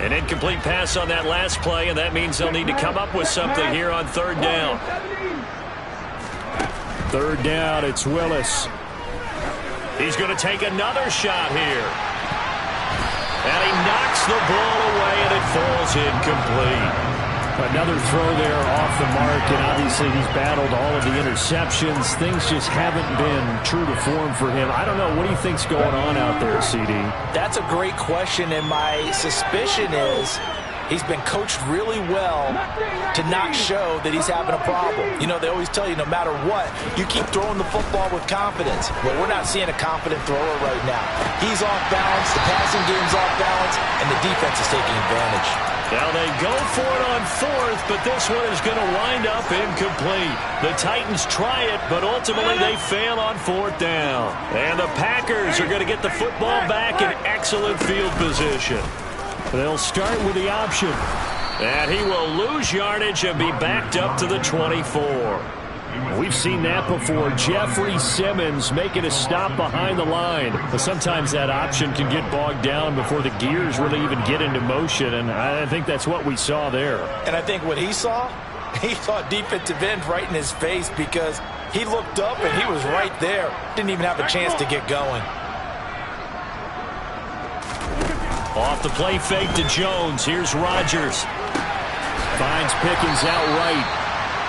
An incomplete pass on that last play, and that means they'll need to come up with something here on 3rd down. 3rd down, it's Willis. He's going to take another shot here. And he knocks the ball away, and it falls incomplete. Another throw there off the mark, and obviously he's battled all of the interceptions. Things just haven't been true to form for him. I don't know. What do you think's going on out there, CD? That's a great question, and my suspicion is he's been coached really well to not show that he's having a problem. You know, they always tell you no matter what, you keep throwing the football with confidence. Well, we're not seeing a confident thrower right now. He's off balance, the passing game's off balance, and the defense is taking advantage. Now they go for it on 4th, but this one is going to wind up incomplete. The Titans try it, but ultimately they fail on 4th down. And the Packers are going to get the football back in excellent field position. They'll start with the option. And he will lose yardage and be backed up to the 24. We've seen that before. Jeffrey Simmons making a stop behind the line. But sometimes that option can get bogged down before the gears really even get into motion, and I think that's what we saw there. And I think what he saw defensive end right in his face because he looked up and he was right there. Didn't even have a chance to get going. Off the play fake to Jones. Here's Rodgers. Finds Pickens outright.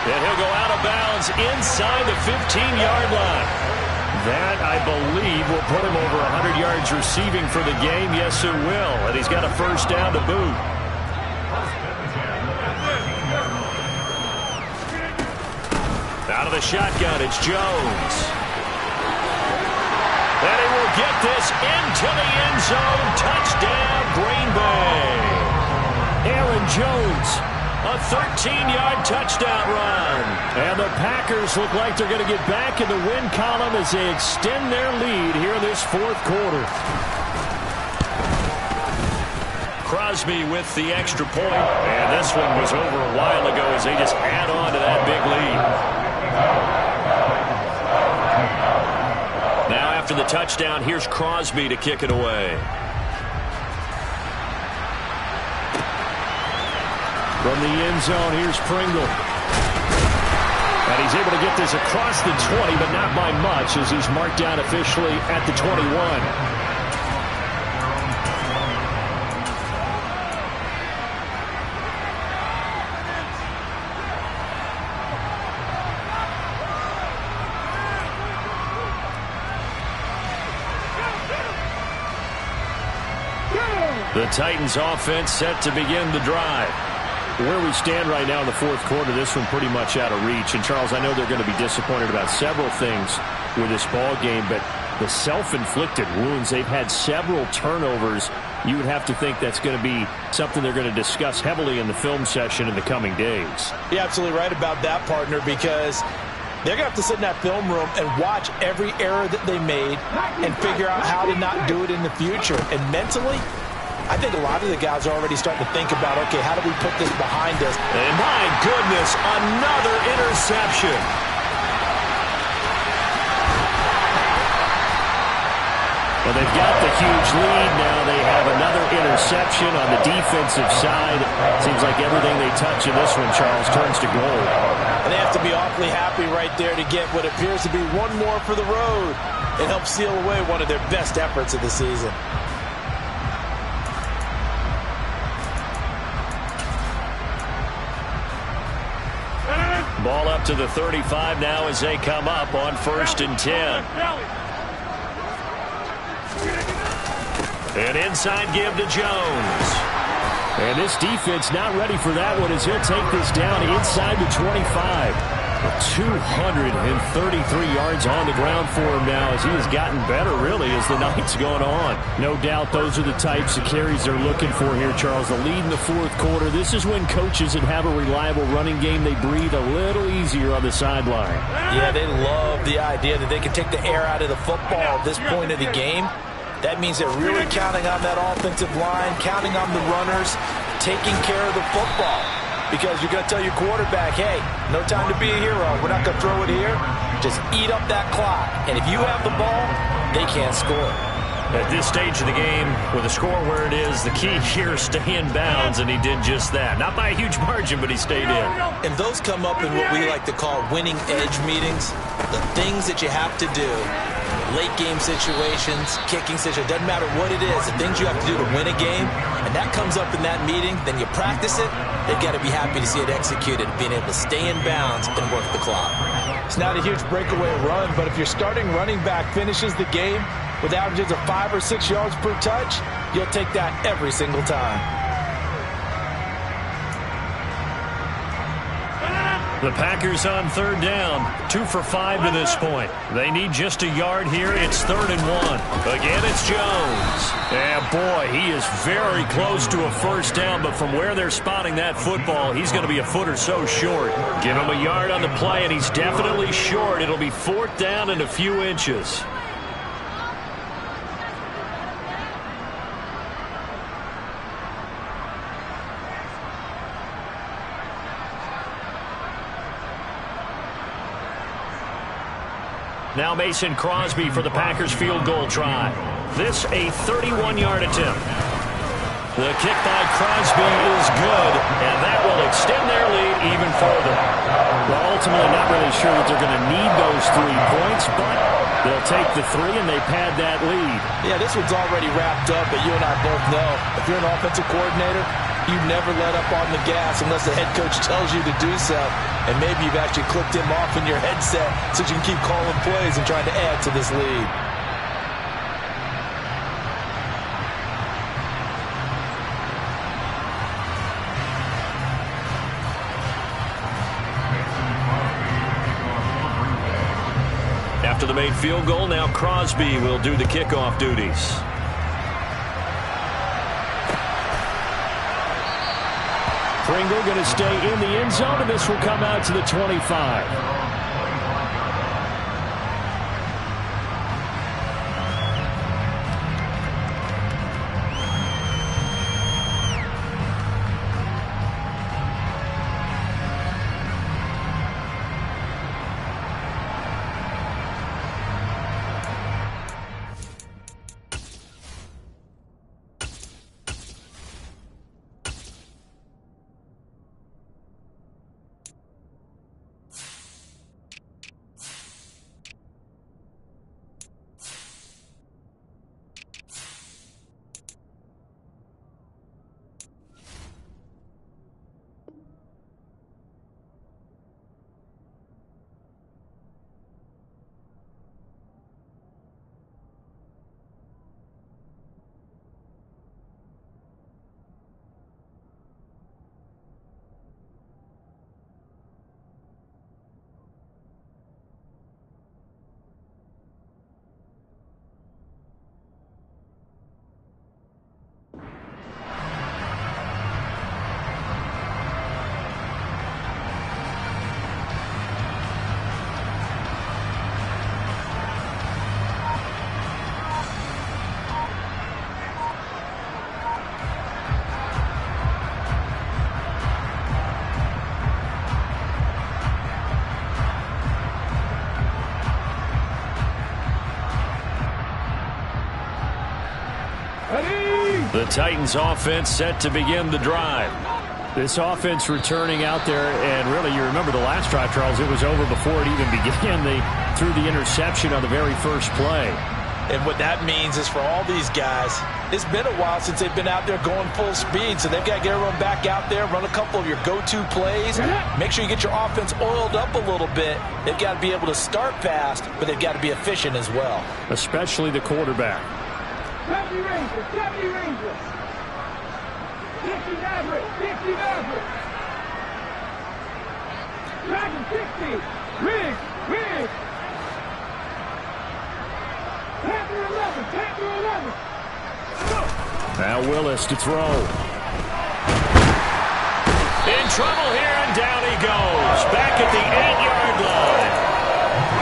And he'll go out of bounds inside the 15-yard line. That, I believe, will put him over 100 yards receiving for the game. Yes, it will. And he's got a 1st down to boot. Out of the shotgun, it's Jones. And he will get this into the end zone. Touchdown, Green Bay. Aaron Jones. A 13-yard touchdown run. And the Packers look like they're going to get back in the win column as they extend their lead here in this 4th quarter. Crosby with the extra point. And this one was over a while ago as they just add on to that big lead. Now after the touchdown, here's Crosby to kick it away. From the end zone, here's Pringle. And he's able to get this across the 20, but not by much as he's marked down officially at the 21. The Titans offense set to begin the drive. Where we stand right now in the 4th quarter, this one pretty much out of reach. And, Charles, I know they're going to be disappointed about several things with this ball game, but the self-inflicted wounds, they've had several turnovers you would have to think that's going to be something they're going to discuss heavily in the film session in the coming days. You're absolutely right about that, partner, because they're going to have to sit in that film room and watch every error that they made and figure out how to not do it in the future. And mentally, I think a lot of the guys are already starting to think about, okay, how do we put this behind us? And my goodness, another interception. Well, they've got the huge lead now. They have another interception on the defensive side. Seems like everything they touch in this one, Charles, turns to gold. And they have to be awfully happy right there to get what appears to be one more for the road. It helps seal away one of their best efforts of the season. Ball up to the 35 now as they come up on 1st and 10. An inside give to Jones. And this defense not ready for that one as he'll take this down inside the 25. 233 yards on the ground for him now as he has gotten better, really, as the night's gone on. No doubt those are the types of carries they're looking for here, Charles. The lead in the 4th quarter. This is when coaches that have a reliable running game, they breathe a little easier on the sideline. Yeah, they love the idea that they can take the air out of the football at this point of the game. That means they're really counting on that offensive line, counting on the runners, taking care of the football. Because you're going to tell your quarterback, hey, no time to be a hero. We're not going to throw it here. Just eat up that clock. And if you have the ball, they can't score. At this stage of the game, with the score where it is, the key here is stay in bounds, and he did just that. Not by a huge margin, but he stayed in. And those come up in what we like to call winning edge meetings. The things that you have to do. Late game situations, kicking situations, doesn't matter what it is, the things you have to do to win a game, and that comes up in that meeting, then you practice it, they've got to be happy to see it executed, being able to stay in bounds and work the clock. It's not a huge breakaway run, but if your starting running back finishes the game with averages of 5 or 6 yards per touch, you'll take that every single time. The Packers on 3rd down, 2 for 5 to this point. They need just a yard here. It's 3rd and 1. Again, it's Jones. And boy, he is very close to a 1st down, but from where they're spotting that football, he's going to be a foot or so short. Give him a yard on the play, and he's definitely short. It'll be 4th down and a few inches. Now Mason Crosby for the Packers field goal try. This a 31-yard attempt. The kick by Crosby is good, and that will extend their lead even further. Well, ultimately not really sure that they're going to need those 3 points, but they'll take the 3 and they pad that lead. Yeah, this one's already wrapped up, but you and I both know if you're an offensive coordinator, you never let up on the gas unless the head coach tells you to do so. And maybe you've actually clicked him off in your headset so you can keep calling plays and trying to add to this lead. After the made field goal, now Crosby will do the kickoff duties. Pringle going to stay in the end zone, and this will come out to the 25. The Titans offense set to begin the drive. This offense returning out there, and really, you remember the last drive, Charles, it was over before it even began. They threw the interception on the very first play. And what that means is for all these guys, it's been a while since they've been out there going full speed, so they've got to get everyone back out there, run a couple of your go-to plays, make sure you get your offense oiled up a little bit. They've got to be able to start fast, but they've got to be efficient as well. Especially the quarterback. 70 Rangers, 70 Rangers. 50 Maverick, 50 Maverick. Dragon 60, Riggs, Riggs. Panther 11, Panther 11. Now Willis to throw. In trouble here, and down he goes. Back at the 8-yard line.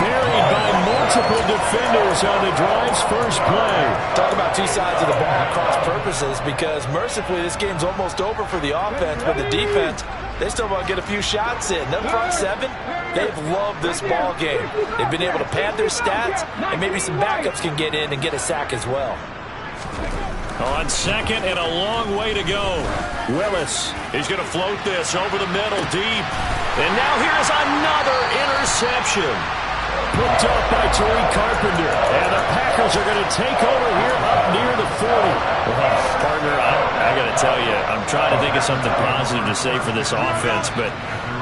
Buried by multiple defenders on the drive's first play. Talk about two sides of the ball at cross purposes, because mercifully this game's almost over for the offense, but the defense, they still want to get a few shots in. Them front seven, they've loved this ball game. They've been able to pad their stats, and maybe some backups can get in and get a sack as well. On second and a long way to go. Willis, he's going to float this over the middle deep. And now here's another interception. Picked up by Tariq Carpenter. And the Packers are going to take over here up near the 40. Well, partner, I got to tell you, I'm trying to think of something positive to say for this offense, but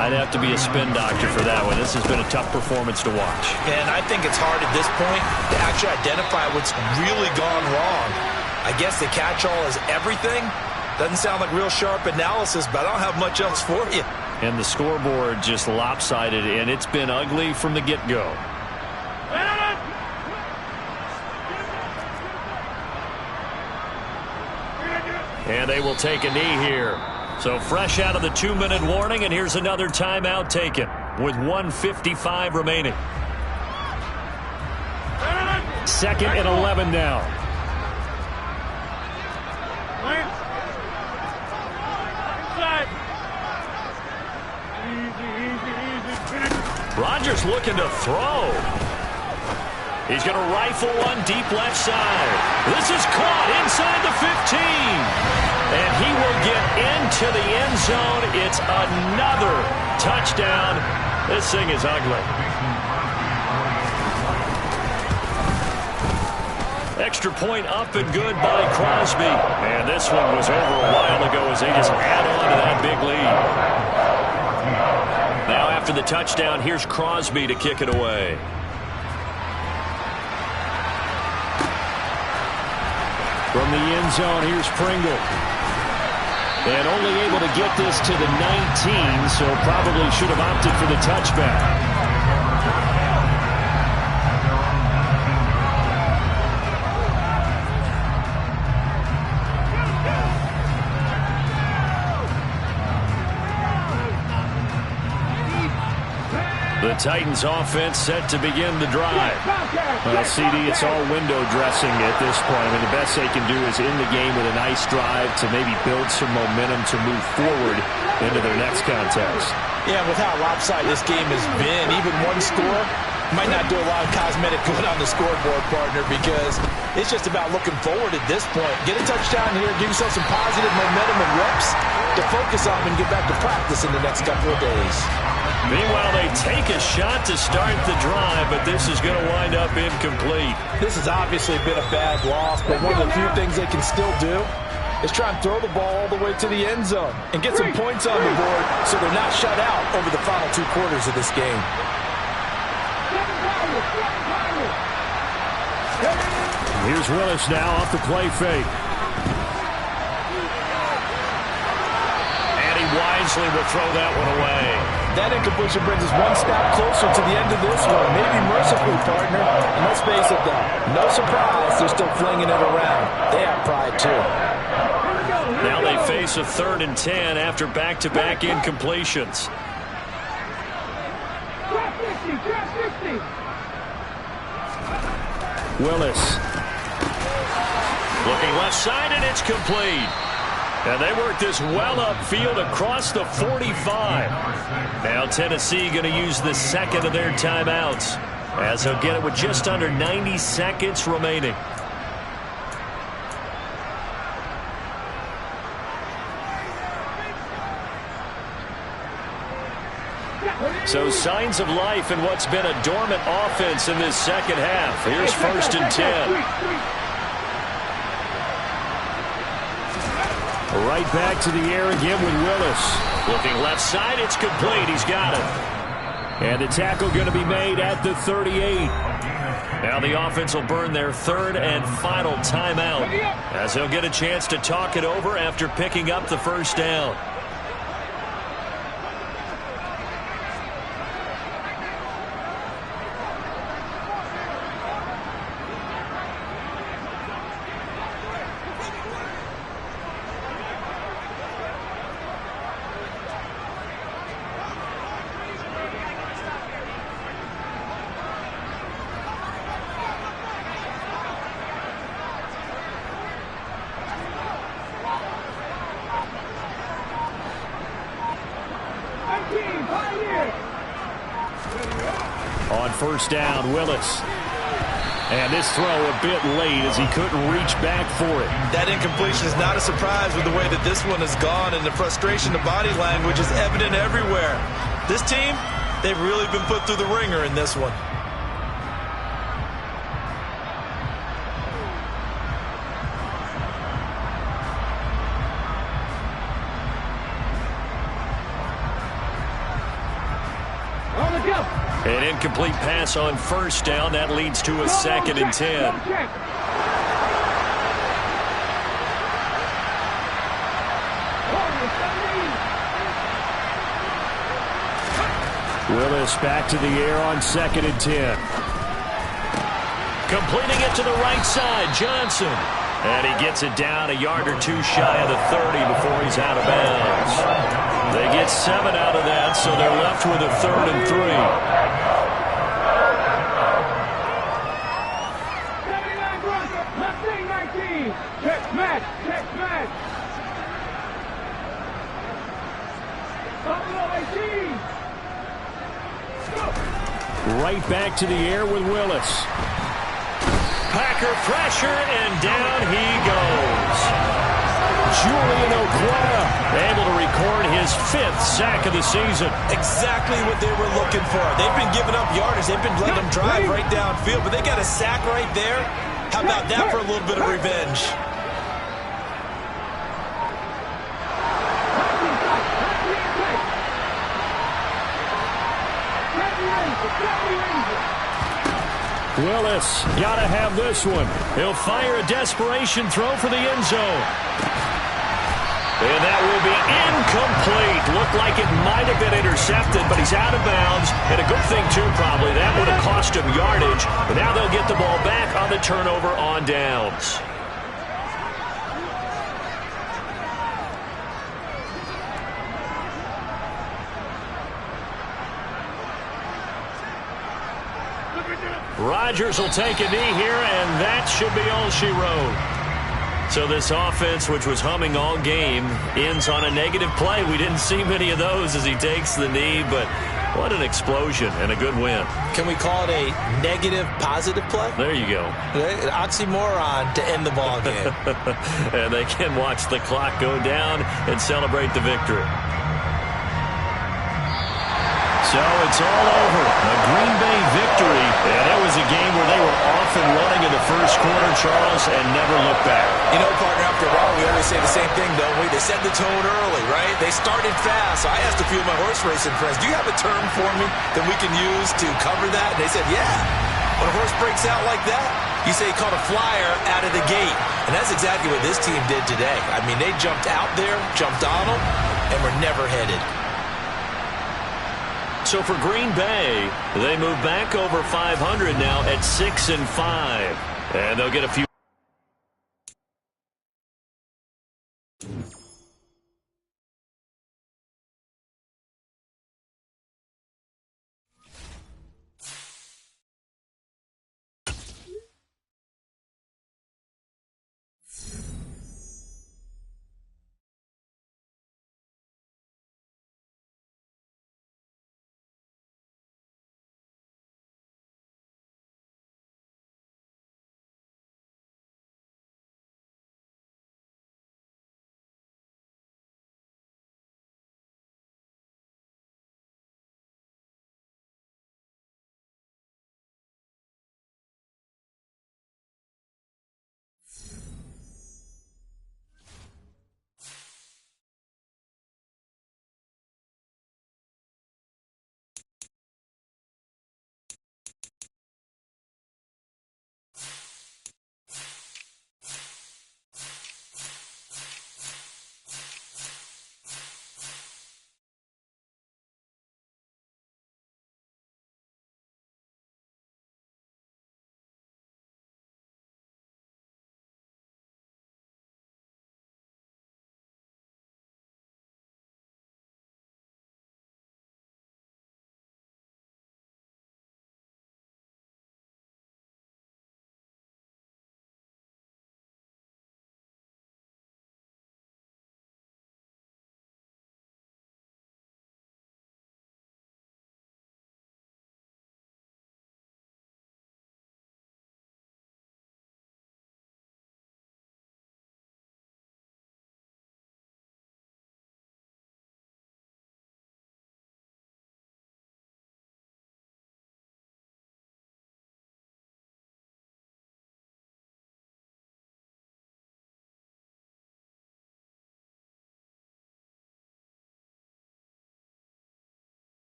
I'd have to be a spin doctor for that one. This has been a tough performance to watch. And I think it's hard at this point to actually identify what's really gone wrong. I guess the catch-all is everything. Doesn't sound like real sharp analysis, but I don't have much else for you. And the scoreboard just lopsided, and it's been ugly from the get-go. And they will take a knee here. So fresh out of the 2-minute warning, and here's another timeout taken with 1:55 remaining. 2nd and 11 now. Rodgers looking to throw. He's going to rifle one deep left side. This is caught inside the 15. And he will get into the end zone. It's another touchdown. This thing is ugly. Extra point up and good by Crosby. And this one was over a while ago as they just add on to that big lead. Now after the touchdown, here's Crosby to kick it away. From the end zone, here's Pringle. And only able to get this to the 19, so probably should have opted for the touchback. The Titans offense set to begin the drive. Well, CD, it's all window dressing at this point. I mean, the best they can do is end the game with a nice drive to maybe build some momentum to move forward into their next contest. Yeah, with how lopsided this game has been, even one score might not do a lot of cosmetic good on the scoreboard, partner, because it's just about looking forward at this point. Get a touchdown here, give yourself some positive momentum and reps to focus on and get back to practice in the next couple of days. Meanwhile, they take a shot to start the drive, but this is going to wind up incomplete. This has obviously been a bad loss, but one of the few things they can still do is try and throw the ball all the way to the end zone and get some points on the board so they're not shut out over the final 2 quarters of this game. Here's Willis now off the play fake. And he wisely will throw that one away. That incompletion brings us one step closer to the end of this one. Maybe mercifully, partner. And let's face it, though, no surprise, they're still flinging it around. They have pride, too. Now they face a 3rd and 10 after back-to-back incompletions. Willis. Looking left side, and it's complete. And they work this well upfield across the 45. Now Tennessee going to use the 2nd of their timeouts, as they'll get it with just under 90 seconds remaining. So signs of life in what's been a dormant offense in this second half. Here's 1st and 10. Right back to the air again with Willis. Looking left side, it's complete. He's got it. And the tackle going to be made at the 38. Now the offense will burn their 3rd and final timeout as they'll get a chance to talk it over after picking up the 1st down. On 1st down, Willis. And this throw a bit late as he couldn't reach back for it. That incompletion is not a surprise with the way that this one has gone, and the frustration, the body language is evident everywhere. This team, they've really been put through the ringer in this one. An incomplete pass on 1st down. That leads to a 2nd and 10. Willis back to the air on 2nd and 10. Completing it to the right side, Johnson. And he gets it down a yard or 2 shy of the 30 before he's out of bounds. They get 7 out of that, so they're left with a 3rd and 3. 79 Bronco, Mustang 19. Check match, check match. Buffalo 18. Right back to the air with Willis. Packer pressure, and down he goes. Julian Okwara able to record his 5th sack of the season. Exactly what they were looking for. They've been giving up yardage. They've been letting them drive right downfield, but they got a sack right there. How about that for a little bit of revenge? Willis got to have this one. He'll fire a desperation throw for the end zone. And that will be incomplete. Looked like it might have been intercepted, but he's out of bounds. And a good thing, too, probably. That would have cost him yardage. But now they'll get the ball back on the turnover on downs. Rodgers will take a knee here, and that should be all she wrote. So this offense, which was humming all game, ends on a negative play. We didn't see many of those as he takes the knee, but what an explosion and a good win. Can we call it a negative positive play? There you go. An oxymoron to end the ball game. And they can watch the clock go down and celebrate the victory. So it's all over. A Green Bay victory. And it was a game where they were off and running in the first quarter, Charles, and never looked back. You know, partner, after a while, we always say the same thing, don't we? They set the tone early, right? They started fast. So I asked a few of my horse racing friends, do you have a term for me that we can use to cover that? And they said, yeah. When a horse breaks out like that, you say he caught a flyer out of the gate. And that's exactly what this team did today. I mean, they jumped out there, jumped on them, and were never headed. So for Green Bay, they move back over 500 now at 6-5. And they'll get a few